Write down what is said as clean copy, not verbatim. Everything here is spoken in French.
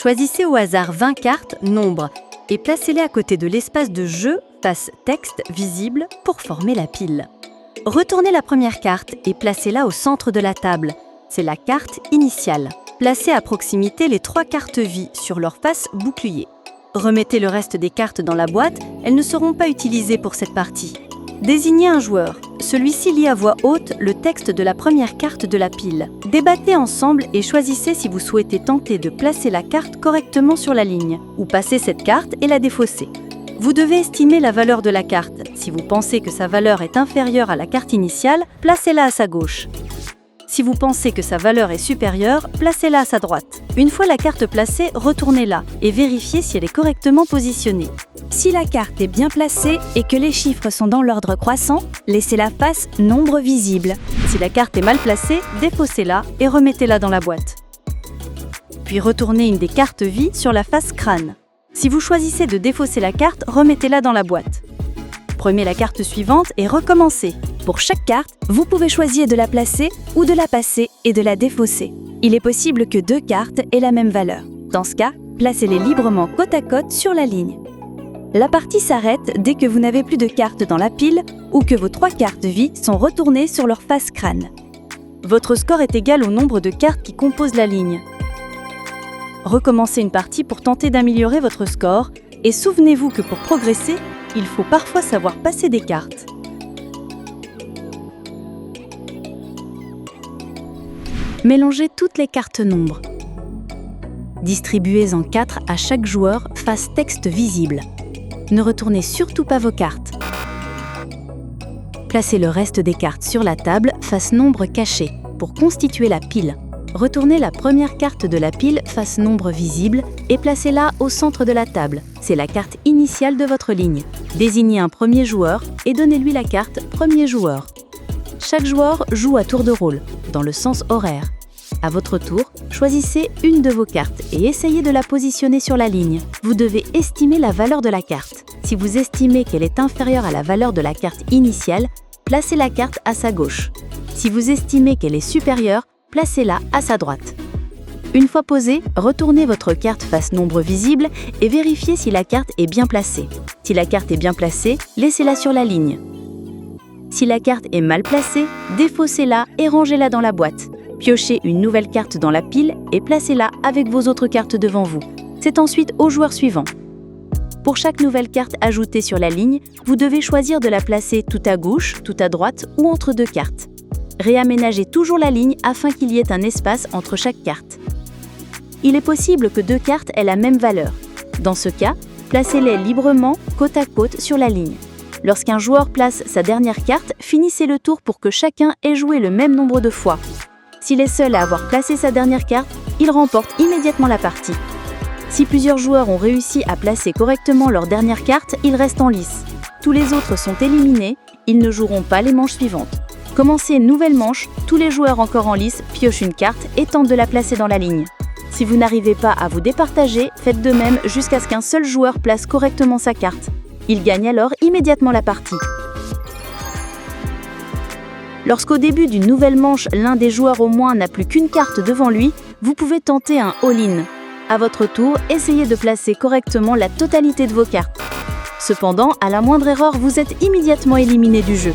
Choisissez au hasard 20 cartes, nombre, et placez-les à côté de l'espace de jeu, face texte visible, pour former la pile. Retournez la première carte et placez-la au centre de la table. C'est la carte initiale. Placez à proximité les 3 cartes vie sur leur face bouclier. Remettez le reste des cartes dans la boîte, elles ne seront pas utilisées pour cette partie. Désignez un joueur. Celui-ci lit à voix haute le texte de la première carte de la pile. Débattez ensemble et choisissez si vous souhaitez tenter de placer la carte correctement sur la ligne, ou passer cette carte et la défausser. Vous devez estimer la valeur de la carte. Si vous pensez que sa valeur est inférieure à la carte initiale, placez-la à sa gauche. Si vous pensez que sa valeur est supérieure, placez-la à sa droite. Une fois la carte placée, retournez-la et vérifiez si elle est correctement positionnée. Si la carte est bien placée et que les chiffres sont dans l'ordre croissant, laissez la face nombre visible. Si la carte est mal placée, défaussez-la et remettez-la dans la boîte. Puis retournez une des cartes vie sur la face crâne. Si vous choisissez de défausser la carte, remettez-la dans la boîte. Prenez la carte suivante et recommencez. Pour chaque carte, vous pouvez choisir de la placer ou de la passer et de la défausser. Il est possible que 2 cartes aient la même valeur. Dans ce cas, placez-les librement côte à côte sur la ligne. La partie s'arrête dès que vous n'avez plus de cartes dans la pile ou que vos 3 cartes vie sont retournées sur leur face crâne. Votre score est égal au nombre de cartes qui composent la ligne. Recommencez une partie pour tenter d'améliorer votre score et souvenez-vous que pour progresser, il faut parfois savoir passer des cartes. Mélangez toutes les cartes nombres. Distribuez en 4 à chaque joueur face texte visible. Ne retournez surtout pas vos cartes. Placez le reste des cartes sur la table face nombre caché pour constituer la pile. Retournez la première carte de la pile face nombre visible et placez-la au centre de la table. C'est la carte initiale de votre ligne. Désignez un premier joueur et donnez-lui la carte premier joueur. Chaque joueur joue à tour de rôle, dans le sens horaire. À votre tour, choisissez une de vos cartes et essayez de la positionner sur la ligne. Vous devez estimer la valeur de la carte. Si vous estimez qu'elle est inférieure à la valeur de la carte initiale, placez la carte à sa gauche. Si vous estimez qu'elle est supérieure, placez-la à sa droite. Une fois posée, retournez votre carte face nombre visible et vérifiez si la carte est bien placée. Si la carte est bien placée, laissez-la sur la ligne. Si la carte est mal placée, défaussez-la et rangez-la dans la boîte. Piochez une nouvelle carte dans la pile et placez-la avec vos autres cartes devant vous. C'est ensuite au joueur suivant. Pour chaque nouvelle carte ajoutée sur la ligne, vous devez choisir de la placer tout à gauche, tout à droite ou entre 2 cartes. Réaménagez toujours la ligne afin qu'il y ait un espace entre chaque carte. Il est possible que 2 cartes aient la même valeur. Dans ce cas, placez-les librement côte à côte sur la ligne. Lorsqu'un joueur place sa dernière carte, finissez le tour pour que chacun ait joué le même nombre de fois. S'il est seul à avoir placé sa dernière carte, il remporte immédiatement la partie. Si plusieurs joueurs ont réussi à placer correctement leur dernière carte, ils restent en lice. Tous les autres sont éliminés, ils ne joueront pas les manches suivantes. Commencez une nouvelle manche, tous les joueurs encore en lice piochent une carte et tentent de la placer dans la ligne. Si vous n'arrivez pas à vous départager, faites de même jusqu'à ce qu'un seul joueur place correctement sa carte. Il gagne alors immédiatement la partie. Lorsqu'au début d'une nouvelle manche, l'un des joueurs au moins n'a plus qu'une carte devant lui, vous pouvez tenter un all-in. À votre tour, essayez de placer correctement la totalité de vos cartes. Cependant, à la moindre erreur, vous êtes immédiatement éliminé du jeu.